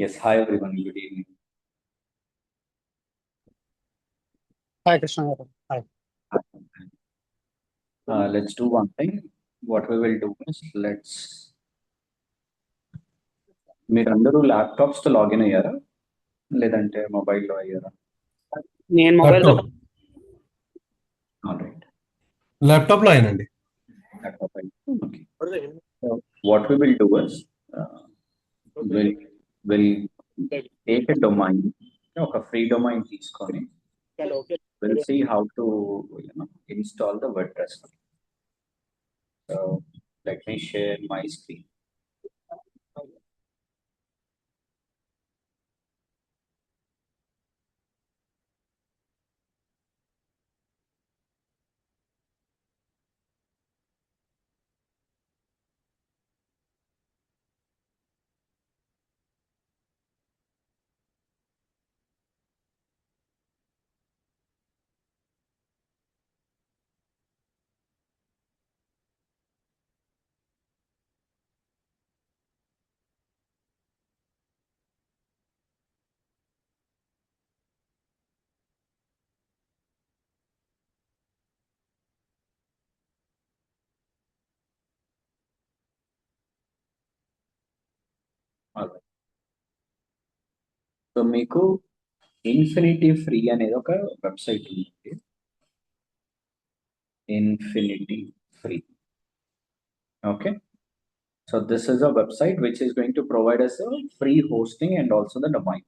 Yes, hi everyone. Good evening. Hi, Krishna garu. Hi. Let's do one thing. What we will do is మీరందరూ laptops తో login అయ్యారా లేదంటే మొబైల్లో అయ్యారా? నేను మొబైల్తో ల్యాప్టాప్ ఆల్ రైట్, ల్యాప్టాప్లో అయినండి. ల్యాప్టాప్ అయితే okay. So what we will do is will will take a domain, ఒక ఫ్రీ డొమైన్ తీసుకొని will see how to install the WordPress. So let me share my screen. So మీకు infinity free అనేది ఒక website ఉంది. Infinity free. Okay. So this is a website which is going to provide us a free hosting and also the domain.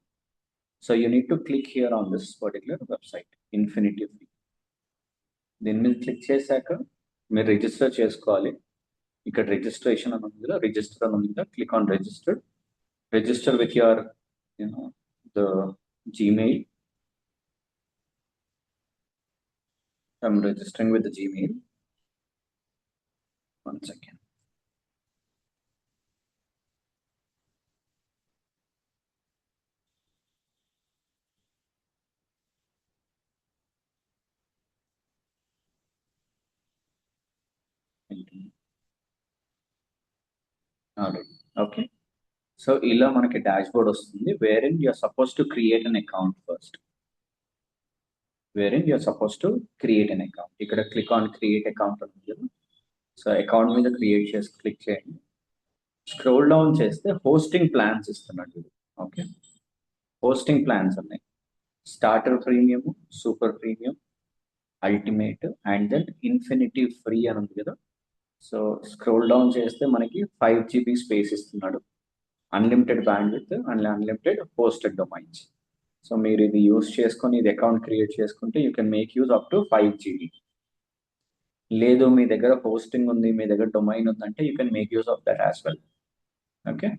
So you need to click here on this particular website, Infinity free. దీని మీద click చేశాక మీరు register చేసుకోవాలి. ఇక్కడ registration అని ఉంది కదా, register అని ఉంది కదా, click on register with your the Gmail. I'm registering with the Gmail. One second. Okay. So ఇలా మనకి డాష్ బోర్డ్ వస్తుంది, where in you're suppose to create an account first. Where you're suppose to create an account. ఇక్కడ click on create account ఉంది కదా. So account మీద create చేసి click చేయండి. Scroll down చేస్తే హోస్టింగ్ ప్లాన్స్ ఇస్తున్నాడు. ఓకే, హోస్టింగ్ ప్లాన్స్ ఉన్నాయి. Starter premium, super premium, ultimate and then infinity free అని ఉంది కదా. సో స్క్రోల్ డౌన్ చేస్తే మనకి 5 GB స్పేస్ ఇస్తున్నాడు, unlimited band with and unlimited hosted domains. So మీరు ఇది యూస్ చేసుకొని ఇది అకౌంట్ క్రియేట్ చేసుకుంటే you can make use up to 5 GB. లేదు మీ దగ్గర హోస్టింగ్ ఉంది, మీ దగ్గర డొమైన్ ఉందంటే you can make use of that as well. Okay,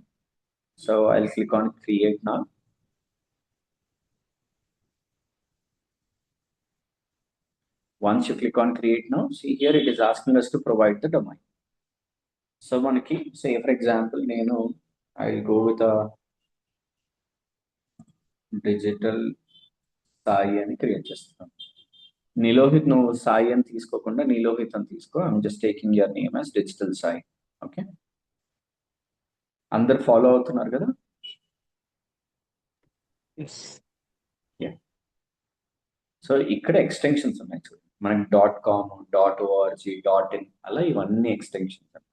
so I click on create నా. Once you click on create now, see here it is asking us to provide the domain. So మనకి say for example నేను I'll go with a digital Sai అని create చేస్తాను. నీలోహిత్ నువ్వు సాయి అని తీసుకోకుండా నీలోహిత్ అని తీసుకో. I'm just taking your name as digital Sai. Okay, అందరు ఫాలో అవుతున్నారు కదా? సో ఇక్కడ ఎక్స్టెన్షన్స్ ఉన్నాయి చూడండి, మనకి .com, .org, .in అలా ఇవన్నీ ఎక్స్టెన్షన్స్ అన్నమాట.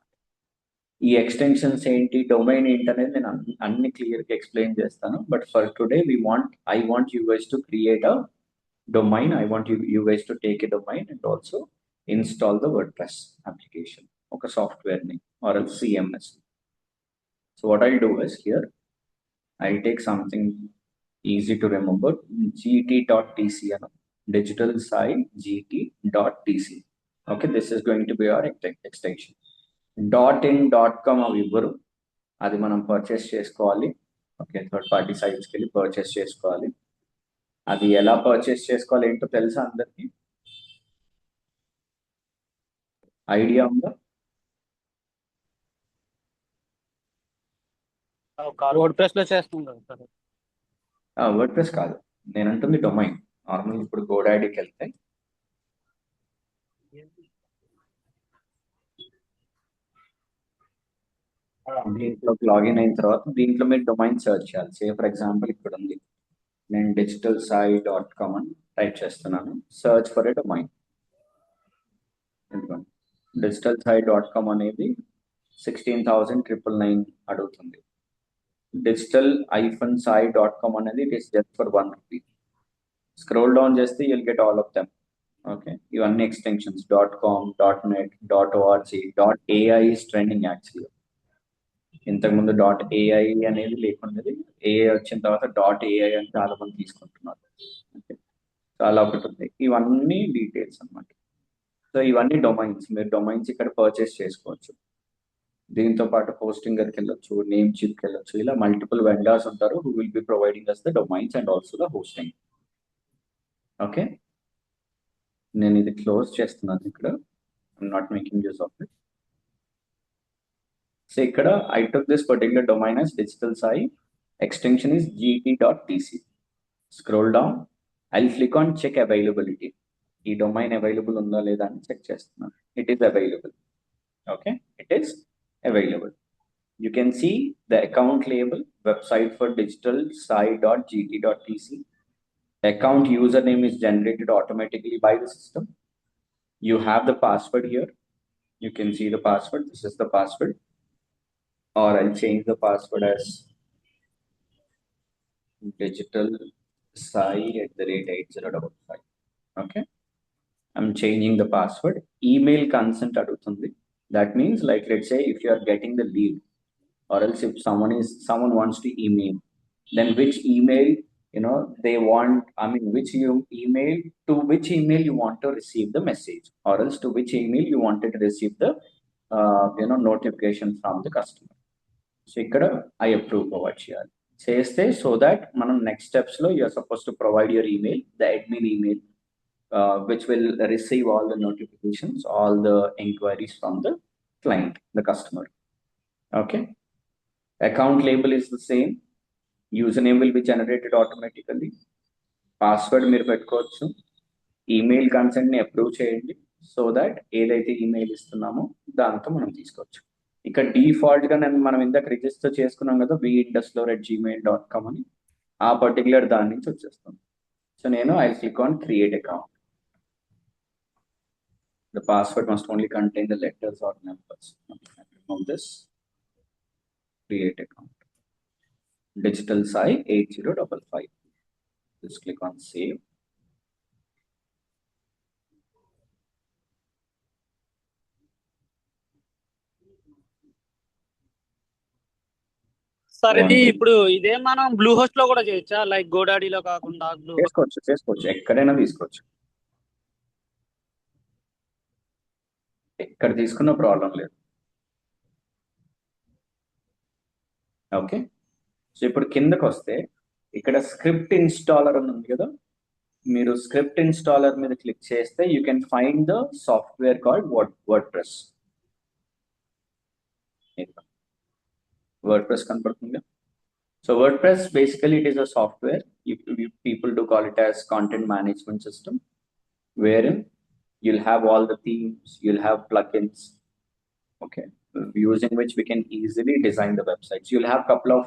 ఈ ఎక్స్టెన్షన్స్ ఏంటి, డొమైన్ ఏంటి అనేది నేను అన్ని క్లియర్గా ఎక్స్ప్లెయిన్ చేస్తాను. But for today I want you guys to create a domain. I want you guys to take a domain and also install the WordPress application, okay, software name or else CMS. So what I'll do is here I'll take something easy to remember, gt.tc, digital site gt.tc. okay, this is going to be our extension. .in .com అవి ఇవ్వరు, అది మనం purchase చేసుకోవాలి. Okay, third party సైట్స్కి వెళ్ళి purchase చేసుకోవాలి. అది ఎలా purchase చేసుకోవాలి ఏంటో తెలుసా అందరికి? ఐడియా ఉందా? వర్డ్ లో చేస్తుంటారు సార్. వర్డ్ ప్రెస్ కాదు, నేను అంటుంది డొమైన్. నార్మల్ ఇప్పుడు గోడాడీకి వెళ్తే దీంట్లోకి లాగిన్ అయిన తర్వాత దీంట్లో మీరు డొమైన్ సెర్చ్ చేయాలి. సే ఫర్ ఎగ్జాంపుల్ ఇక్కడ ఉంది, నేను digitalsai.com అని టైప్ చేస్తున్నాను. Search for a domain. ఎందుకంటే digitalsai.com అనేది 16,999 అడుగుతుంది. digital-sai.com అనేది it is just for ₹1. Scroll down చేస్తే you'll get all of them. Okay, ఇవన్నీ extensions. .com, .net, .org, .ai is trending actually. ఇంతకుముందు .ai అనేది లేకున్నది, AI వచ్చిన తర్వాత .ai అని చాలా మంది తీసుకుంటున్నారు. ఓకే, చాలా ఒకటి ఉంది. ఇవన్నీ డీటెయిల్స్ అన్నమాట. సో ఇవన్నీ డొమైన్స్. మీరు డొమైన్స్ ఇక్కడ పర్చేస్ చేసుకోవచ్చు. దీంతో పాటు హోస్టింగర్కి వెళ్ళొచ్చు, నేమ్ చిప్కి వెళ్ళొచ్చు. ఇలా మల్టిపుల్ వెండర్స్ ఉంటారు who will be providing us the domains and also the hosting. Okay, నేను ఇది క్లోజ్ చేస్తున్నాను ఇక్కడ. I'm not making use of it. So ఇక్కడ I took this particular domain as Digital Sai. Extension is gt.tc. Scroll down. I'll click on check availability. ఈ domain available ఉందా లేదా అని check చేస్తున్నాను. It is available. Okay, it is available. You can see the account label, website for digitalsai.gt.tc. Account username is generated automatically by the system. You have the password here. You can see the password. This is the password. Or I'll change the password as digitalsai@8055. Okay, I'm changing the password. Email consent adugutundi. That means, like, let's say if you are getting the lead, or else if someone wants to email, then which email they want, which email, to which email you want to receive the message, or else to which email you wanted to receive the notification from the customer. So ఇక్కడ I approve provide చేయాలి. చేస్తే so that మనం next steps లో you're suppose to provide your email, the admin email, which will receive all the notifications, all the inquiries from the client, the customer. Okay, account label is the same. Username will be generated automatically. Password మీరు పెట్టుకోవచ్చు. Email consent ని approve చేయండి so that ఏదైతే email ఇస్తున్నామో దాంతో మనం తీసుకోవచ్చు. ఇక్కడ default గా మనం ఇందాక రిజిస్టర్ చేసుకున్నాం కదా, vindusloor@gmail.com అని, ఆ పర్టికులర్ దాని నుంచి వచ్చేస్తుంది. సో నేను I click on create account. The password must only contain the letters or numbers. Remove this. Create account. digitalsai8055. Just click on save. Sir ఇది ఇప్పుడు ఇదే మనం బ్లూ హోస్ట్ లో కూడా చేయొచ్చా, లైక్ గోడాడీలో కాకుండా బ్లూ చేసుకోవచ్చు, ఎక్కడైనా తీసుకోవచ్చు. ఎక్కడ తీసుకున్న ప్రాబ్లం లేదు. ఓకే, సో ఇప్పుడు కిందకు వస్తే ఇక్కడ స్క్రిప్ట్ ఇన్స్టాలర్ అని ఉంది కదా, మీరు స్క్రిప్ట్ ఇన్స్టాలర్ మీద క్లిక్ చేస్తే you can find the software called WordPress కనపడుతుంది. So WordPress basically it is a software. People do call it as content management system, wherein you'll have all the themes, you'll have plugins, okay, using which we can easily design the websites. You'll have a couple of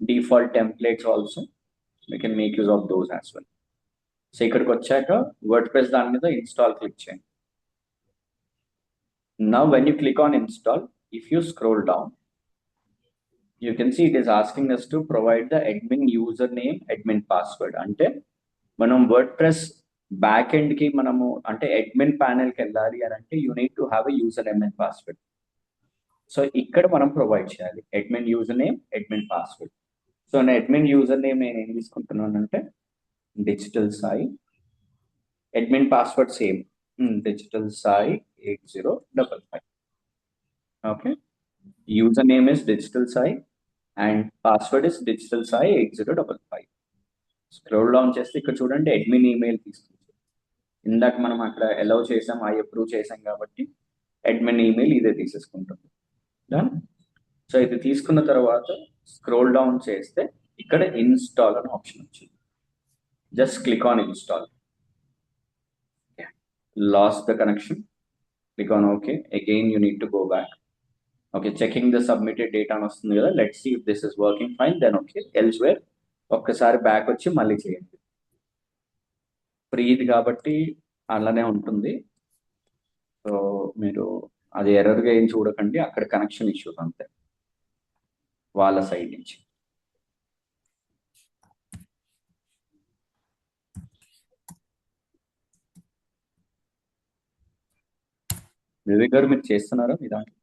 default templates also. We can make use of those as well. So ఇక్కడికి వచ్చాక word press దాని మీద install click చేయండి. Now when you click on install, if you scroll down, you can see it is asking us to provide the admin username, admin password. అంటే మనం word press back end కి మనము అంటే admin panel కి వెళ్ళాలి అని అంటే you need to have a user name and password. So ఇక్కడ మనం ప్రొవైడ్ చేయాలి admin user name, admin password. So నా అడ్మిన్ యూజర్ నేమ్ నేను ఏం తీసుకుంటున్నాను అంటే digitalsai. Admin password same digitalsai8055. Okay, user name is digitalsai and password is digitalsai8055. Scroll down చేస్తే ఇక్కడ చూడండి అడ్మిన్ ఈమెయిల్ తీసుకుంటాం. ఇందాక మనం అక్కడ అలౌ చేసాం, అప్రూవ్ చేసాం కాబట్టి అడ్మిన్ ఈమెయిల్ ఇదే తీసేసుకుంటుంది. సో ఇది తీసుకున్న తర్వాత స్క్రోల్ డౌన్ చేస్తే ఇక్కడ ఇన్స్టాల్ అని ఆప్షన్ వచ్చింది. Just click on install. Lost the connection. Click on OK. Again, you need to go back. Okay, checking the submitted data అని వస్తుంది కదా, let see if this is working fine, then okay, elsewhere ఒక్కసారి back వచ్చి మళ్ళీ చేయండి. ఫ్రీది కాబట్టి అలానే ఉంటుంది. సో మీరు అది ఎర్రర్గా ఏం చూడకండి, అక్కడ కనెక్షన్ ఇష్యూస్ అంతే వాళ్ళ సైడ్ నుంచి. వివేక్ గారు మీరు చేస్తున్నారా మీ దాంట్లో?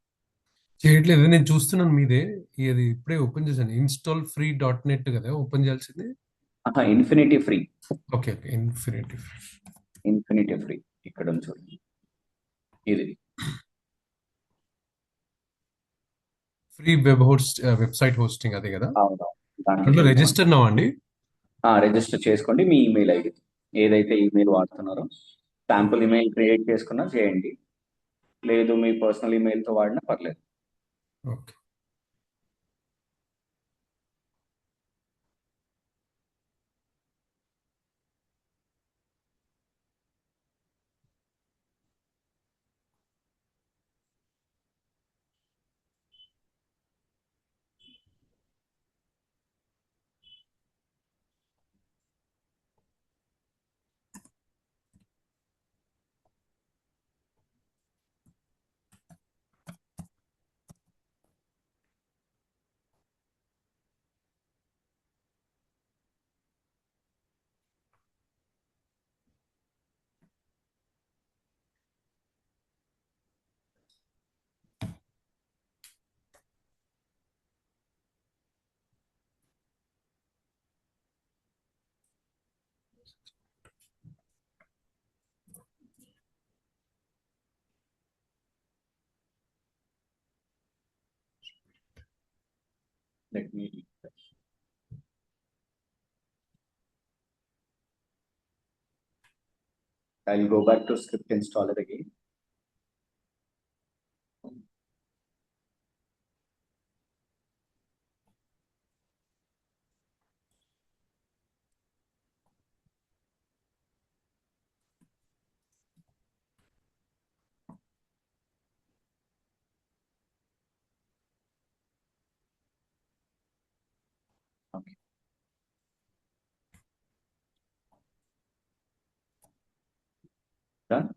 చేయట్లేదు, నేను చూస్తున్నాను మీదే. ఇది ఇప్పుడే ఓపెన్ చేశాను. ఇన్స్టాల్ ఫ్రీ డాట్ నెట్ కదా ఓపెన్ చేయాల్సింది. Infinity free. Okay okay, infinity infinity free ఇక్కడ ఉంది చూడండి, ఇది ఫ్రీ వెబ్సైట్ హోస్టింగ్ అదే కదా. అవును. దాంట్లో రిజిస్టర్ నౌ అండి. రిజిస్టర్ చేసుకోండి మీ ఈమెయిల్ ఐడి, ఏదైతే ఈమెయిల్ వాడుతున్నారో శాంపుల్ ఈమెయిల్ క్రియేట్ చేసుకున్నా చేయండి, లేదు మీ పర్సనల్ ఈమెయిల్తో వాడినా పర్లేదు. Okay. Let me refresh. I'll go back to script installer again. Okay. Done.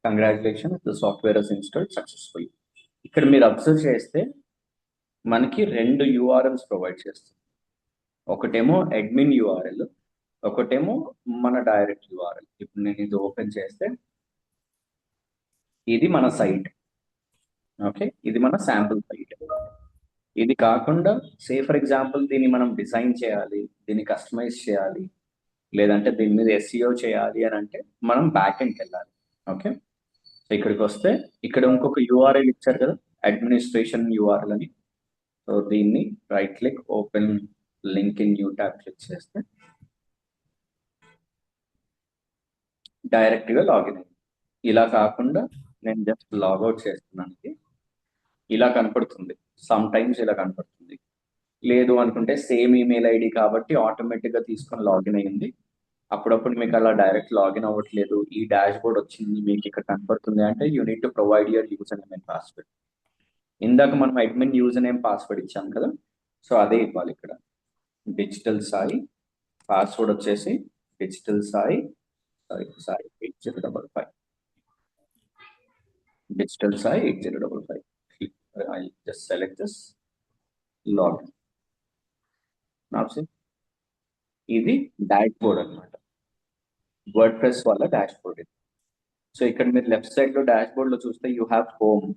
Congratulations, the software is installed successfully. ఇక్కడ మీరు అబ్జర్వ్ చేస్తే మనకి రెండు యూఆర్ఎల్స్ ప్రొవైడ్ చేస్తుంది. ఒకటేమో అడ్మిన్ యూఆర్ఎల్, ఒకటేమో మన డైరెక్ట్ యూఆర్ఎల్. ఇప్పుడు నేను ఇది ఓపెన్ చేస్తే ఇది మన సైట్, ఓకే, ఇది మన శాంపుల్ సైట్. ఇది కాకుండా సే ఫర్ ఎగ్జాంపుల్ దీన్ని మనం డిజైన్ చేయాలి, దీన్ని కస్టమైజ్ చేయాలి, లేదంటే దీని మీద ఎస్ఈఓ చేయాలి అని అంటే మనం బ్యాక్ ఎండ్కి వెళ్ళాలి. ఓకే, సో ఇక్కడికి వస్తే ఇక్కడ ఇంకొక యూఆర్ఎల్ ఇచ్చారు కదా, అడ్మినిస్ట్రేషన్ యూఆర్ఎల్ అని. సో దీన్ని right click, open link in new tab click చేస్తే డైరెక్ట్గా లాగిన్ అయింది. ఇలా కాకుండా నేను జస్ట్ లాగౌట్ చేస్తున్నాను, ఇలా కనపడుతుంది. సమ్ టైమ్స్ ఇలా కనపడుతుంది. లేదు అనుకుంటే సేమ్ ఈమెయిల్ ఐడి కాబట్టి ఆటోమేటిక్గా తీసుకొని లాగిన్ అయ్యింది. అప్పుడప్పుడు మీకు అలా డైరెక్ట్ లాగిన్ అవ్వట్లేదు, ఈ డాష్ బోర్డ్ వచ్చింది మీకు ఇక్కడ కనపడుతుంది అంటే you need to provide your user name and password. ఇందాక మనం అడ్మిన్ యూజర్ నేమ్ పాస్వర్డ్ ఇచ్చాం కదా, సో అదే ఇవ్వాలి ఇక్కడ. డిజిటల్ సాయి, పాస్వర్డ్ వచ్చేసి digital Sai 8055, digital Sai 8055. I just select this, login. Now see, ఇది డాష్ బోర్డ్ అనమాట, వర్డ్ ప్రెస్ వల్ల డాష్ బోర్డ్ ఇది. సో ఇక్కడ మీరు లెఫ్ట్ సైడ్ లో డాష్ బోర్డ్ లో చూస్తే యూ హ్యావ్ హోమ్,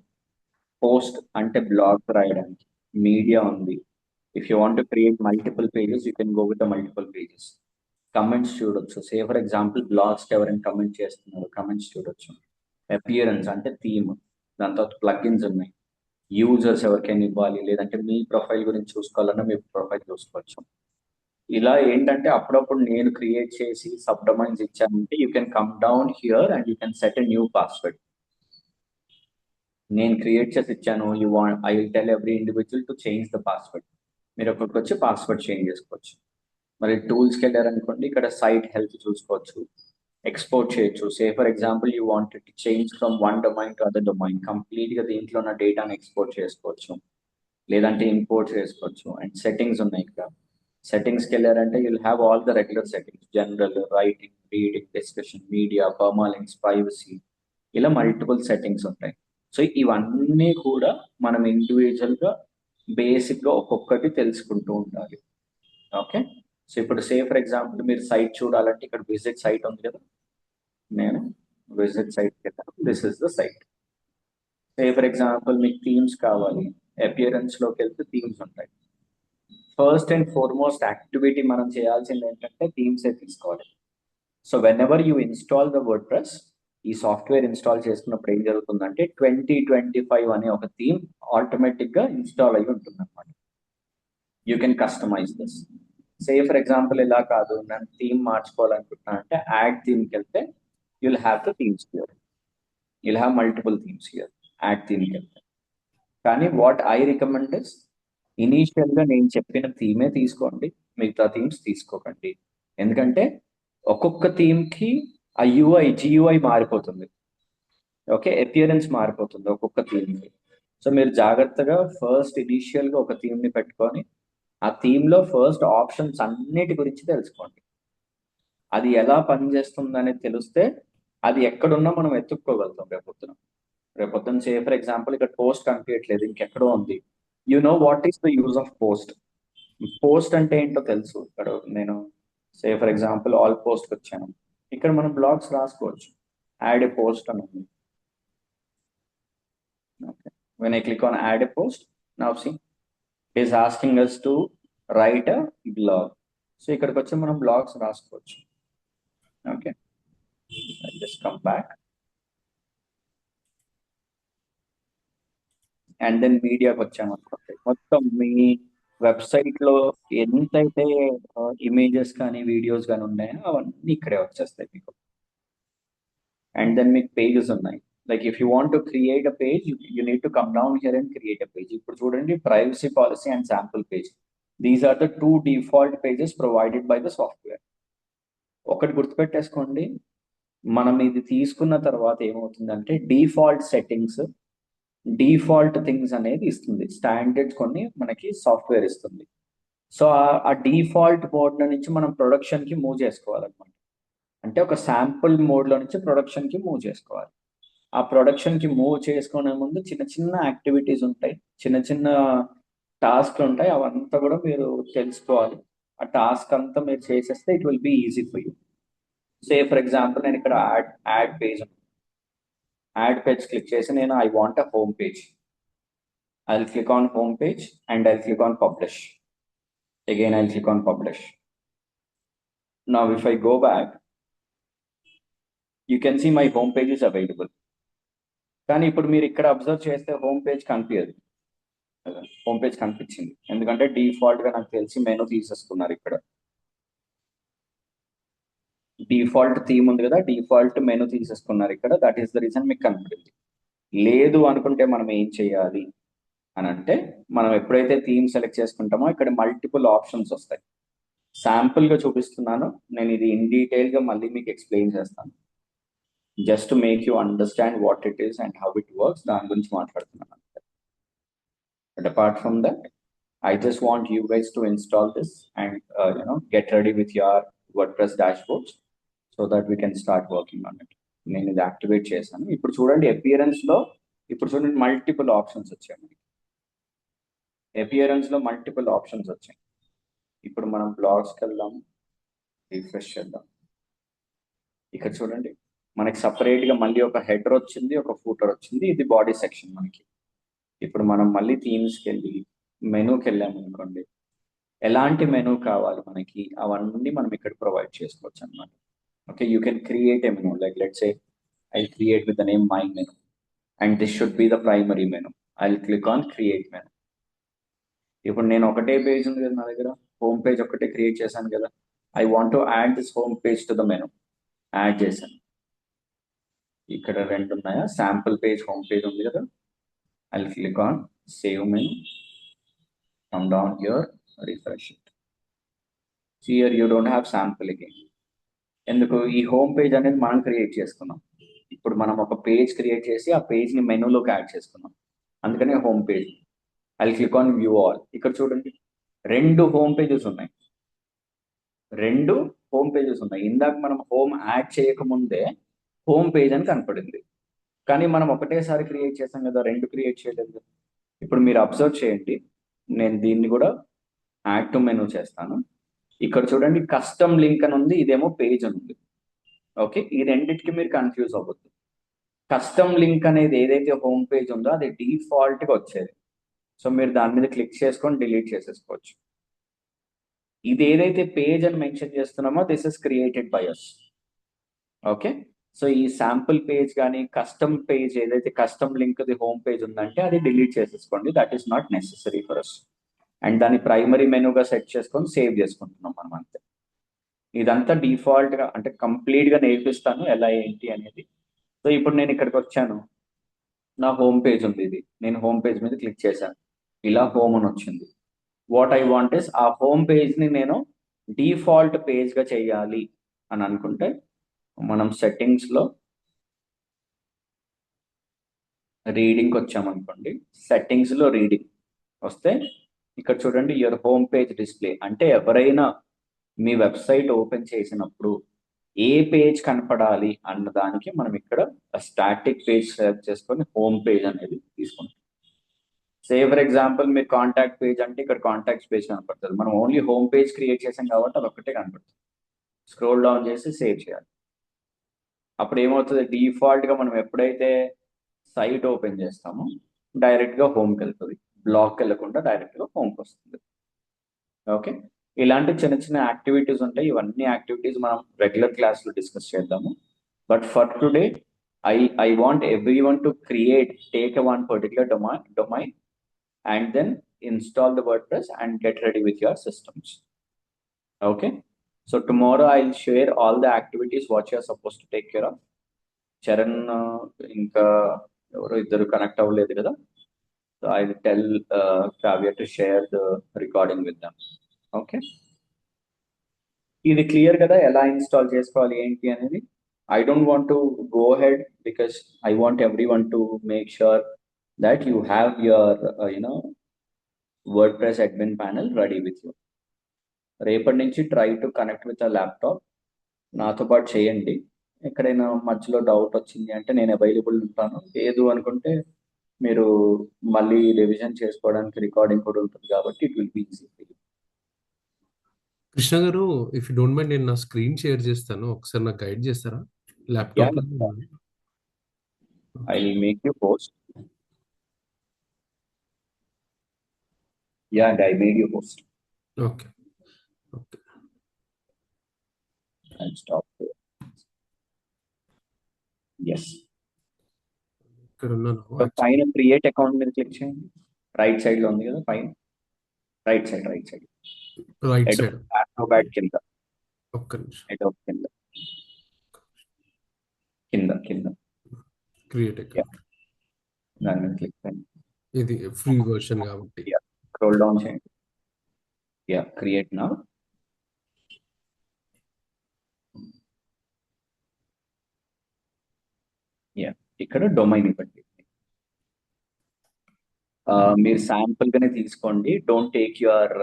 పోస్ట్ అంటే బ్లాగ్ రాయడానికి, మీడియా ఉంది. If you want to create multiple pages you can go with the multiple pages. Comments చూడొచ్చు, సే ఫర్ ఎగ్జాంపుల్ బ్లాగ్స్కి ఎవరైనా కమెంట్ చేస్తున్నారు, కమెంట్స్ చూడొచ్చు. అపియరెన్స్ అంటే థీమ్, దాని తర్వాత ప్లగ్ఇన్స్ ఉన్నాయి. యూజర్స్ ఎవరికైనా ఇవ్వాలి, లేదంటే మీ ప్రొఫైల్ గురించి చూసుకోవాలన్నా మీ ప్రొఫైల్ చూసుకోవచ్చు. ఇలా ఏంటంటే అప్పుడప్పుడు నేను క్రియేట్ చేసి సబ్ డొమైన్స్ ఇచ్చానంటే you can come down here and you can set a new password. నేను క్రియేట్ చేసి ఇచ్చాను, you want, I will tell every individual to change the password. మీరు ఒక్కడికి వచ్చి పాస్వర్డ్ చేంజ్ చేసుకోవచ్చు. మరి టూల్స్కి వెళ్ళారనుకోండి, ఇక్కడ సైట్ హెల్త్ చూసుకోవచ్చు, ఎక్స్పోర్ట్ చేయొచ్చు. సే for example you wanted to change from one domain to other domain, complete గా దీంట్లో ఉన్న డేటాను ఎక్స్పోర్ట్ చేసుకోవచ్చు, లేదంటే ఇంపోర్ట్ చేసుకోవచ్చు. అండ్ సెట్టింగ్స్ ఉన్నాయి ఇక్కడ. సెట్టింగ్స్కి వెళ్ళారంటే you'll have all the regular settings, general, writing, reading, discussion, media, permalinks, privacy, ఇలా మల్టిపుల్ సెట్టింగ్స్ ఉంటాయి. సో ఇవన్నీ కూడా మనం ఇండివిజువల్ గా బేసిక్ గా ఒక్కొక్కటి తెలుసుకుంటూ ఉండాలి. ఓకే, సో ఇప్పుడు సే ఫర్ ఎగ్జాంపుల్ మీరు సైట్ చూడాలంటే ఇక్కడ విజిట్ సైట్ ఉంది కదా, నేను విజిట్ సైట్ వెళ్తాను. This is the site. Say for example మీకు థీమ్స్ కావాలి, అపియరెన్స్ లోకి వెళ్తే థీమ్స్ ఉంటాయి. ఫస్ట్ అండ్ ఫార్మోస్ట్ యాక్టివిటీ మనం చేయాల్సింది ఏంటంటే థీమ్సే తీసుకోవాలి. So when ever you install the word press, ఈ సాఫ్ట్వేర్ ఇన్స్టాల్ చేసుకున్నప్పుడు ఏం జరుగుతుందంటే 2025 అనే ఒక థీమ్ ఆటోమేటిక్ గా ఇన్స్టాల్ అయి ఉంటుంది అనమాట. You can customize this. Say for example ఇలా కాదు, నేను థీమ్ మార్చుకోవాలనుకుంటున్నా అంటే యాడ్ థీమ్కి వెళ్తే you'll have the themes here, you'll have multiple themes here. Add థీమ్కి వెళ్తే కానీ what I recommend is initial గా నేను చెప్పిన థీమే తీసుకోండి, మిగతా థీమ్స్ తీసుకోకండి. ఎందుకంటే ఒక్కొక్క థీమ్ కి ఆ యూఐ జియూఐ మారిపోతుంది. ఓకే, అపియరెన్స్ మారిపోతుంది ఒక్కొక్క థీమ్ కి. సో మీరు జాగ్రత్తగా ఫస్ట్ ఇనీషియల్ గా ఒక థీమ్ ని పెట్టుకొని ఆ థీమ్ లో ఫస్ట్ ఆప్షన్స్ అన్నిటి గురించి తెలుసుకోండి. అది ఎలా పనిచేస్తుంది అనేది తెలిస్తే అది ఎక్కడున్నా మనం ఎత్తుక్కోగలుగుతాం రేపొద్దున సే ఫర్ ఎగ్జాంపుల్ ఇక్కడ పోస్ట్ కనిపించట్లేదు, ఇంకెక్కడో ఉంది. You know what is the use of post. Post అంటే ఏంటో తెలుసు. ఇక్కడ నేను సే ఫర్ ఎగ్జాంపుల్ ఆల్ పోస్ట్ వచ్చాను, ఇక్కడ మనం బ్లాగ్స్ రాసుకోవచ్చు. యాడ్ ఏ పోస్ట్ అని ఉంది. Okay. When I click on add a post, now see, it is asking us to write a blog. So ఇక్కడికి వచ్చి మనం బ్లాగ్స్ రాసుకోవచ్చు. Okay, just come back and then మీడియాకి వచ్చామనుకోండి, మొత్తం మీ వెబ్సైట్ లో ఎంతైతే ఇమేజెస్ కానీ వీడియోస్ కానీ ఉన్నాయో అవన్నీ ఇక్కడే వచ్చేస్తాయి మీకు. అండ్ దెన్ మీకు పేజెస్ ఉన్నాయి. Like if you want to create a page, you need to come down here and create a page. ఇప్పుడు చూడండి, privacy policy and sample page, these are the 2 default pages provided by the software. ఒకటి గుర్తుపెట్టేసుకోండి, మనం ఇది తీసుకున్న తర్వాత ఏమవుతుందంటే default settings, default things అనేది ఇస్తుంది, స్టాండర్డ్స్ కొన్ని మనకి సాఫ్ట్వేర్ ఇస్తుంది. సో ఆ డిఫాల్ట్ మోడ్ నుంచి మనం ప్రొడక్షన్ కి మూవ్ చేసుకోవాలన్నమాట. అంటే ఒక శాంపుల్ మోడ్ లో నుంచి ప్రొడక్షన్ కి మూవ్ చేసుకోవాలి. ఆ ప్రొడక్షన్ కి మూవ్ చేసుకునే ముందు చిన్న చిన్న యాక్టివిటీస్ ఉంటాయి, చిన్న చిన్న టాస్క్లు ఉంటాయి, అవంతా కూడా మీరు తెలుసుకోవాలి. ఆ టాస్క్ అంతా మీరు చేసేస్తే it will be easy for you. Say for example నేను ఇక్కడ add page, add page click చేసి నేను I want a home page. I'll click on home page and I'll click on publish. Again, I'll click on publish. Now, if I go back, you can see my home page is available. కానీ ఇప్పుడు మీరు ఇక్కడ observe చేస్తే home page కనిపించదు. Home page కనిపించింది ఎందుకంటే default గా నాకు తెలిసి మెనూ తీసేసుకున్నారు. ఇక్కడ డిఫాల్ట్ థీమ్ ఉంది కదా, డిఫాల్ట్ మెనూ తీసేసుకున్నారు ఇక్కడ. దట్ ఈస్ ద రీజన్ మీకు కనిపించింది. లేదు అనుకుంటే మనం ఏం చేయాలి అని అంటే, మనం ఎప్పుడైతే థీమ్ సెలెక్ట్ చేసుకుంటామో ఇక్కడ మల్టిపుల్ ఆప్షన్స్ వస్తాయి. శాంపుల్ గా చూపిస్తున్నాను నేను, ఇది ఇన్ డీటెయిల్ గా మళ్ళీ మీకు ఎక్స్ప్లెయిన్ చేస్తాను. Just to make you understand what it is and how it works, దాని గురించి మాట్లాడుతున్నాను. But apart from that, I just want you guys to install this and get ready with your WordPress dashboards so that we can start working on it. నేను ఇది activate చేశాను. ఇప్పుడు చూడండి appearance లో, ఇప్పుడు చూడండి మల్టిపుల్ ఆప్షన్స్ వచ్చాయి మనకి. అపియరెన్స్ లో మల్టిపుల్ ఆప్షన్స్ వచ్చాయి. ఇప్పుడు మనం బ్లాగ్స్కి వెళ్దాం, రిఫ్రెష్ చేద్దాం. ఇక్కడ చూడండి మనకి సపరేట్ గా మళ్ళీ ఒక హెడర్ వచ్చింది, ఒక ఫూటర్ వచ్చింది, ఇది బాడీ సెక్షన్ మనకి. ఇప్పుడు మనం మళ్ళీ థీమ్స్కి వెళ్ళి మెనూకి వెళ్ళాము అనుకోండి, ఎలాంటి మెనూ కావాలి మనకి అవన్నీ మనం ఇక్కడ ప్రొవైడ్ చేసుకోవచ్చు అనమాట. Okay, you can create a menu. Like let's say I create with the name my menu and this should be the primary menu. I will click on create menu. ఇప్పుడు నేను ఒకటే పేజ్ ఉంది కదా నా దగ్గర, home page ఒకటే create చేశాను కదా. I want to add this home page to the menu. Add చేశాను. ఇక్కడ 2 ఉన్నాయా, శాంపుల్ పేజ్, హోమ్ పేజ్ ఉంది కదా. I will click on save menu, come down here, refresh it. See here you don't have sample again. ఎందుకు ఈ home page అనేది మనం create చేసుకున్నాం. ఇప్పుడు మనం ఒక పేజ్ క్రియేట్ చేసి ఆ పేజ్ని మెనూలోకి యాడ్ చేసుకున్నాం, అందుకనే home page. I click on view all. ఇక్కడ చూడండి, రెండు హోమ్ పేజెస్ ఉన్నాయి. రెండు హోమ్ పేజెస్ ఉన్నాయి. ఇందాక మనం హోమ్ యాడ్ చేయకముందే హోమ్ పేజ్ అని కనపడింది, కానీ మనం ఒకటేసారి క్రియేట్ చేసాం కదా, రెండు క్రియేట్ చేయలేదు. ఇప్పుడు మీరు అబ్జర్వ్ చేయండి, నేను దీన్ని కూడా యాడ్ టు మెనూ చేస్తాను. ఇక్కడ చూడండి, కస్టమ్ లింక్ అని ఉంది, ఇదేమో పేజ్ అని ఉంది. ఓకే, ఈ రెండింటికి మీరు కన్ఫ్యూజ్ అవ్వద్దు. కస్టమ్ లింక్ అనేది ఏదైతే హోమ్ పేజ్ ఉందో అది డిఫాల్ట్గా వచ్చేది. సో మీరు దాని మీద క్లిక్ చేసుకొని డిలీట్ చేసేసుకోవచ్చు. ఇది ఏదైతే పేజ్ అని మెన్షన్ చేస్తున్నామో this is created by us. Okay, so ఈ శాంపుల్ పేజ్ కానీ కస్టమ్ పేజ్ ఏదైతే custom link the home page ఉందంటే అది డిలీట్ చేసేసుకోండి. That is not necessary for us. And దాన్ని ప్రైమరీ మెనూగా సెట్ చేసుకొని సేవ్ చేసుకుంటున్నాం మనం అంతే. ఇదంతా డిఫాల్ట్గా అంటే కంప్లీట్గా నేర్పిస్తాను ఎలా ఏంటి అనేది. సో ఇప్పుడు నేను ఇక్కడికి వచ్చాను, నా హోమ్ పేజ్ ఉంది ఇది, నేను హోమ్ పేజ్ మీద క్లిక్ చేశాను, ఇలా హోమ్ అని వచ్చింది. వాట్ ఐ వాంట్ ఇస్ ఆ హోమ్ పేజ్ని నేను డిఫాల్ట్ పేజ్గా చేయాలి అని అనుకుంటే మనం సెట్టింగ్స్లో రీడింగ్కి వచ్చామనుకోండి, సెట్టింగ్స్లో రీడింగ్ వస్తే ఇక్కడ చూడండి యువర్ హోమ్ పేజ్ డిస్ప్లే అంటే ఎవరైనా మీ వెబ్సైట్ ఓపెన్ చేసినప్పుడు ఏ పేజ్ కనపడాలి అన్న దానికి మనం ఇక్కడ స్టాటిక్ పేజ్ సెలెక్ట్ చేసుకొని హోమ్ పేజ్ అనేది తీసుకుంటాం. సే ఫర్ ఎగ్జాంపుల్ మీరు కాంటాక్ట్ పేజ్ అంటే ఇక్కడ కాంటాక్ట్స్ పేజ్ కనపడుతుంది, మనం ఓన్లీ హోమ్ పేజ్ క్రియేట్ చేసాం కాబట్టి అది ఒక్కటే కనపడుతుంది. స్క్రోల్ డౌన్ చేసి సేవ్ చేయాలి. అప్పుడు ఏమవుతుంది, డిఫాల్ట్గా మనం ఎప్పుడైతే సైట్ ఓపెన్ చేస్తామో డైరెక్ట్గా హోమ్కి వెళ్తుంది, బ్లాక్కి వెళ్ళకుండా డైరెక్ట్గా హోమ్కి వస్తుంది. ఓకే, ఇలాంటి చిన్న చిన్న యాక్టివిటీస్ ఉంటాయి. ఇవన్నీ యాక్టివిటీస్ మనం రెగ్యులర్ క్లాస్లో డిస్కస్ చేద్దాము. But for today I want every one to create take a one particular domain and then install the WordPress and get ready with your systems. Okay, so tomorrow I'll share all the activities what you are supposed to take care of. Charan ఇంకా ఎవరో ఇద్దరు connect అవ్వలేదు కదా, so I will tell Kavya to share the recording with them. Okay, ఇది clear కదా ఎలా install చేసుకోవాలి ఏంటి అనేది. I don't want to go ahead because I want everyone to make sure that you have your WordPress admin panel ready with you. రేపటి నుంచి try to connect with a laptop నాతో పాటు చేయండి. ఎక్కడైనా మధ్యలో డౌట్ వచ్చింది అంటే నేను అవైలబుల్ ఉంటాను, లేదు అనుకుంటే మీరు మళ్ళీ రివిజన్ చేసుకోవడానికి రికార్డింగ్ కూడా ఉంటుంది కాబట్టి it will be easy. Krishna గారు, ఇఫ్ యూ డోంట్ మైండ్ నేను నా స్క్రీన్ షేర్ చేస్తాను, ఒకసారి నాకు గైడ్ చేస్తారా? Laptop I will make you post. Yeah, and I made you post. Okay okay, I'll stop there. Yes. ఇక్కడ ఉన్నాను. పైన క్రియేట్ అకౌంట్ మీద క్లిక్ చేయండి, రైట్ సైడ్ లో ఉంది కదా పైన, రైట్ సైడ్ రైట్ సైడ్ కింద, ఒక్క నిమిషం, కింద కింద క్రియేట్ అకౌంట్ దాని మీద క్లిక్ చేయండి. ఇది ఫ్రీ వర్షన్ కాబట్టి స్క్రోల్ డౌన్ చేయండి. Yeah, create now. యా, ఇక్కడ డొమైన్ ఇవ్వండి. మీరు శాంపుల్ గానే తీసుకోండి, డోంట్ టేక్ యువర్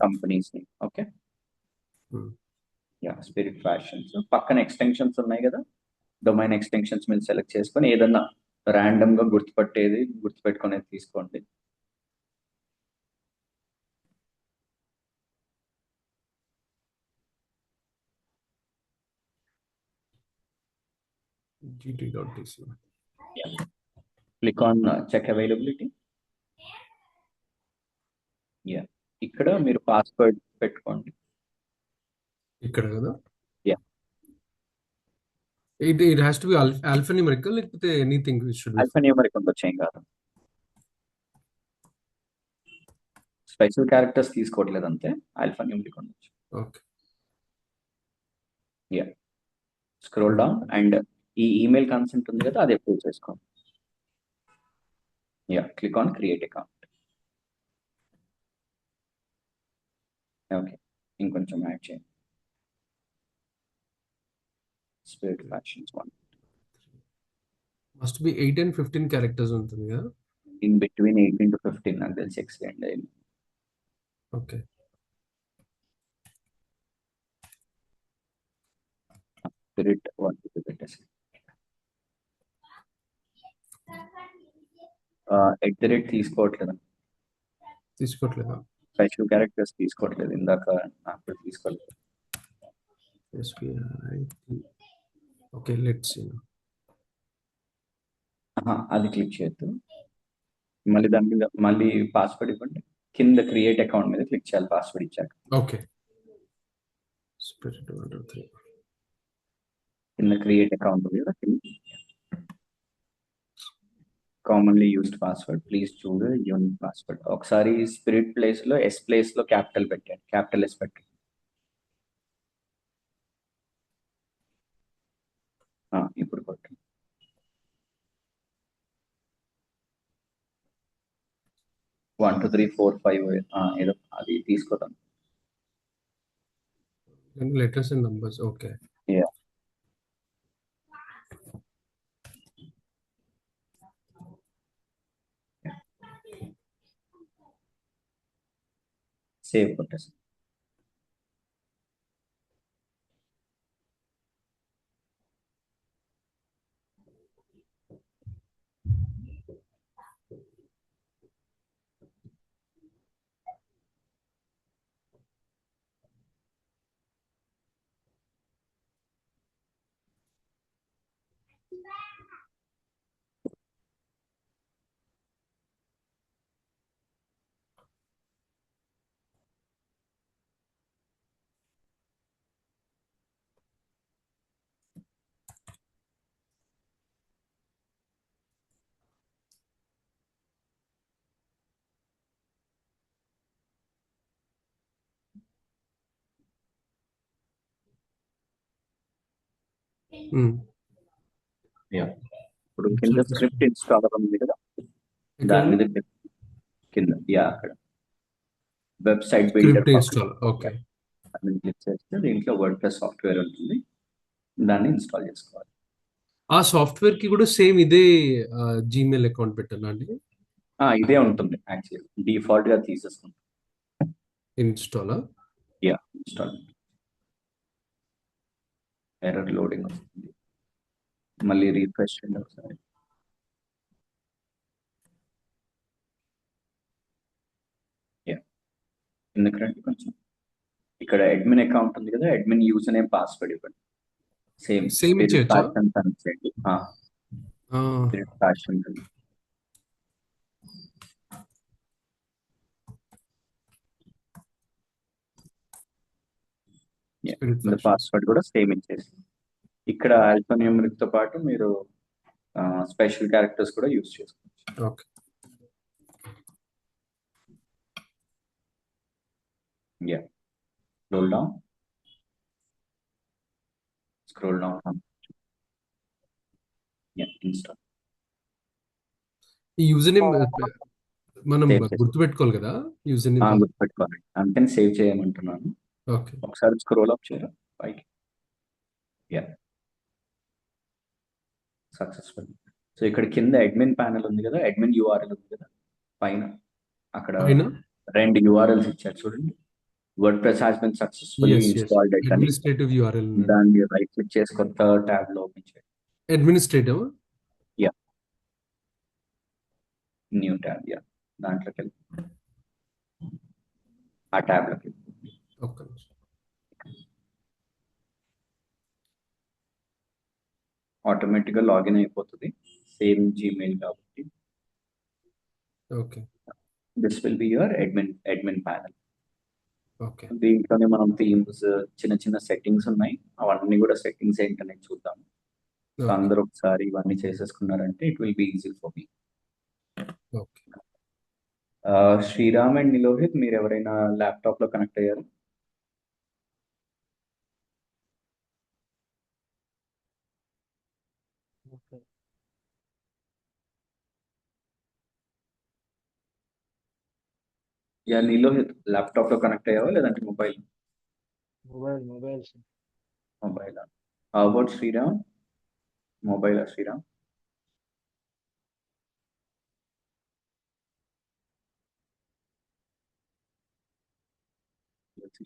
కంపెనీస్ ని. ఓకే, యా, స్పిరిట్ ఫ్యాషన్స్ పక్కన ఎక్స్టెన్షన్స్ ఉన్నాయి కదా, డొమైన్ ఎక్స్టెన్షన్స్ మీద సెలెక్ట్ చేసుకొని ఏదన్నా ర్యాండమ్ గా గుర్తుపెట్టుకునేది తీసుకోండి. gt.dc. Click on check availability. Yeah, ఇక్కడ మీరు పాస్వర్డ్ పెట్టుకోండి. ఇక్కడ కదా, yeah, it has to be alphanumeric లేకపోతే ఎనీథింగ్ షుడ్ ఆల్ఫాన్యూమరిక్ ఉండొచ్చు, ఏం కాదు. స్పెషల్ క్యారెక్టర్స్ తీసుకోవట్లేదు అంతే, ఆల్ఫాన్యూమరిక్ ఉండొచ్చు. Okay, yeah, scroll down and ఈ ఈమెయిల్ కన్సెంట్ ఉంది కదా అది అప్రూవ్ చేసుకోండి. Yeah, click on create account. Okay, ఇంకొంచెం యాడ్ చేయండి. Spirit fashions 1. Must be 8 and 15 characters ఉంటుంది కదా. ఇన్ బిట్వీన్ 18 to 15 నాకు తెలిసి ఎక్స్టెండ్ అయింది. ఓకే. స్పిరిట్ 1 పెట్టేసి తీసుకోవట్లేదు, తీసుకోవట్లేదా? స్పెషల్ క్యారెక్టర్స్ తీసుకోవట్లేదు. ఇందాక నాకు తీసుకోలేదు. SBI. Okay, let's see. అది క్లిక్ చేయొద్దు. మళ్ళీ దాని మీద మళ్ళీ పాస్వర్డ్ ఇవ్వండి. కింద క్రియేట్ అకౌంట్ మీద క్లిక్ చేయాలి పాస్వర్డ్ ఇచ్చాక. ఓకే. స్పిరిట్ 1 2 3. కింద క్రియేట్ అకౌంట్ ఉంది కదా, commonly used password, please choose unique password. ఒకసారి స్పిరిట్ ప్లేస్ లో ఎస్ ప్లేస్ లో క్యాపిటల్ పెట్టండి, క్యాపిటల్ ఎస్ పెట్టండి. ఇప్పుడు కొట్టండి. One two three four five ఏదో అది తీసుకోదాం. Letters and numbers. Okay. Save కొట్టేసి ఇప్పుడు కింద స్క్రిప్ట్ ఇన్స్టాల్ ఉంది కదా, దాని మీద కింద అక్కడ website builder install. Okay. Click చేస్తే దీంట్లో వర్డ్ ప్లస్ సాఫ్ట్వేర్ ఉంటుంది, దాన్ని ఇన్స్టాల్ చేసుకోవాలి. ఆ సాఫ్ట్వేర్ కి కూడా సేమ్ ఇదే జీమెయిల్ అకౌంట్ పెట్టాలా అండి? ఇదే ఉంటుంది యాక్చువల్లీ, డిఫాల్ట్ గా తీసేసుకుంటాం. ఇన్స్టాల్. ఇన్స్టాల్. ఎర్రర్ లోడింగ్ వస్తుంది, మళ్ళీ రీఫ్రెష్ చేయండి ఒకసారి. ఎందుకంటే కొంచెం ఇక్కడ అడ్మిన్ అకౌంట్ ఉంది కదా, అడ్మిన్ యూజర్ నేమ్ పాస్వర్డ్ ఇవ్వండి. సేమ్ ఇచ్చేయచ్చా? పాస్వర్డ్ కూడా సేమ్ ఇచ్చేసి, ఇక్కడ ఆల్ఫాన్యూమరిక్ తో పాటు మీరు స్పెషల్ క్యారెక్టర్స్ కూడా యూజ్ చేసుకోవచ్చు. Okay. Scroll down. Scroll down. Install. ఈ యూజర్ నేమ్ మనం గుర్తుపెట్టుకోవాలి కదా, యూజర్ నేమ్ గుర్తుపెట్టుకోవాలి, అందుకని సేవ్ చేయమంటున్నాను. ఓకే. ఒకసారి స్క్రోల్ అప్ చేయరా పైకి. సక్సెస్ఫుల్. సో ఇక్కడ కింద అడ్మిన్ ప్యానెల్ ఉంది కదా, అడ్మిన్ యూఆర్ఎల్ ఉంది కదా, పైన అక్కడ 2 URLs ఇచ్చారు చూడండి. WordPress has been successfully installed. Administrative URL. దాన్ని రైట్ క్లిక్ చేసి కొత్త ట్యాబ్ లో ఓపెన్ చేయండి. అడ్మినిస్ట్రేటివ్. New tab. దాంట్లోకి వెళ్ళి ఆ ట్యాబ్ లోకి ఆటోమేటిక్ గా లాగిన్ అయిపోతుంది, సేమ్ జీమెయిల్ కాబట్టి. Okay. This will be your admin panel. Okay. దీంట్లోనే మనం థీమ్స్, చిన్న చిన్న సెట్టింగ్స్ ఉన్నాయి, అవన్నీ కూడా సెట్టింగ్స్ ఏంటనే చూద్దాం. సో అందరూ ఒకసారి ఇవన్నీ చేసేసుకున్నారంటే it will be easy for me. Sriram and Nilohit, మీరు ఎవరైనా ల్యాప్టాప్ లో కనెక్ట్ అయ్యారు? నిలోహిత్, ల్యాప్టాప్ లో కనెక్ట్ అయ్యావా లేదంటే mobile? Mobile. Mobile. How about Sriram? Mobile Sriram?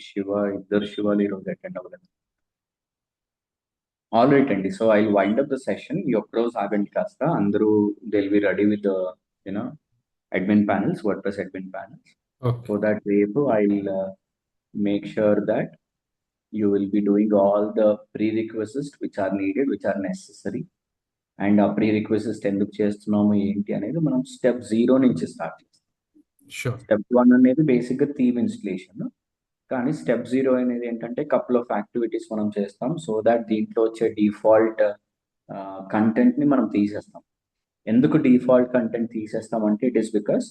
Shiva ఇద్దరు శివాలు ఈరోజు అటెండ్ అవ్వలేదు. ఆల్ రైట్ అండి. So I wind up the session. ఈ ఒక్క రోజు ఆగండి కాస్త. అందరూ will be ready with you know admin panels, WordPress admin panels. Okay so that రేపు I will make sure that you will be doing all the prerequisites which are needed, which are necessary. And ఆ prerequisites ఎందుకు చేస్తున్నాము ఏంటి అనేది మనం step 0 నుంచి start చేస్తాం. Sure step 1 అనేది బేసిక్గా థీమ్ ఇన్స్టలేషన్, కానీ స్టెప్ 0 అనేది ఏంటంటే కపుల్ ఆఫ్ యాక్టివిటీస్ మనం చేస్తాం సో దాట్ దీంట్లో వచ్చే డిఫాల్ట్ కంటెంట్ని మనం తీసేస్తాం. ఎందుకు డిఫాల్ట్ కంటెంట్ తీసేస్తాం అంటే ఇట్ ఈస్ బికాస్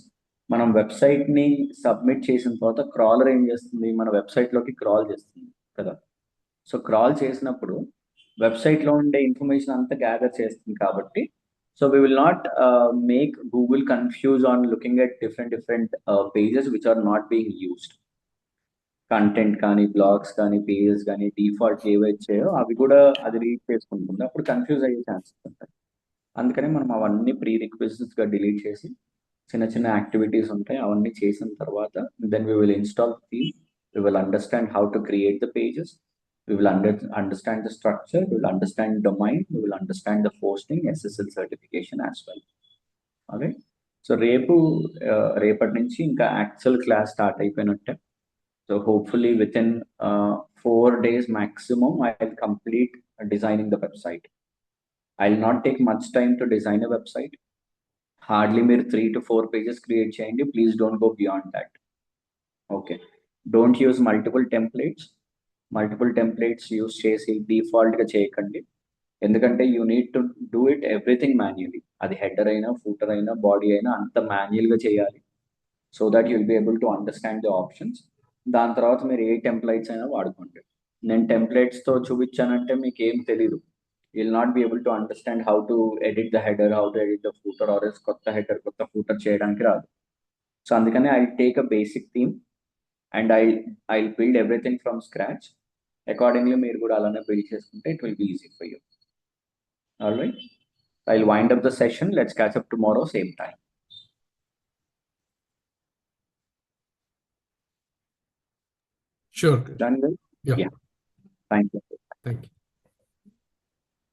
మనం వెబ్సైట్ని సబ్మిట్ చేసిన తర్వాత క్రాలర్ ఏం చేస్తుంది, మన వెబ్సైట్లోకి క్రాల్ చేస్తుంది కదా. సో క్రాల్ చేసినప్పుడు వెబ్సైట్లో ఉండే ఇన్ఫర్మేషన్ అంతా గ్యాదర్ చేస్తుంది కాబట్టి so we will not make Google confuse on looking at different pages which are not being used. Content కానీ బ్లాగ్స్ కానీ పేజెస్ కానీ డిఫాల్ట్ ఏవైతే అవి కూడా అది రీడ్ చేసుకుంటుంది, అప్పుడు కన్ఫ్యూజ్ అయ్యే ఛాన్సెస్ ఉంటాయి. అందుకని మనం అవన్నీ గా డిలీట్ చేసి చిన్న చిన్న యాక్టివిటీస్ ఉంటాయి అవన్నీ చేసిన తర్వాత then we will install theme, we will understand how to create the pages, we will understand the structure, we will understand domain, we will understand the hosting, SSL certification as well. Okay, so రేపటి నుంచి ఇంకా actual class start అయిపోయినట్టే. So hopefully with in 4 days maximum I will complete designing the website. I will not take much time to design a website. Hardly మీరు 3 to 4 pages create చేయండి, please don't go beyond that. Okay, don't use multiple templates use చేసి డిఫాల్ట్గా చేయకండి, ఎందుకంటే you need to do it everything manually. అది header అయినా footer అయినా body అయినా అంత మాన్యువల్గా చేయాలి so that you'll be able to understand the options. దాని తర్వాత మీరు ఏ టెంప్లెట్స్ అయినా వాడుకోండి. నేను టెంప్లెట్స్తో చూపించానంటే మీకు ఏం తెలీదు, will not be able to understand how to edit the header, how to edit the footer, or కొత్త హెడర్ కొత్త ఫూటర్ చేయడానికి రాదు. సో అందుకని I take a basic theme and I build everything from scratch. Accordingly మీరు కూడా అలానే build చేసుకుంటే it will be easy for you. All right, I'll wind up the session. Let's catch up tomorrow, same time. Sure Done, guys? Yeah. Yeah. Thank you. Thank you.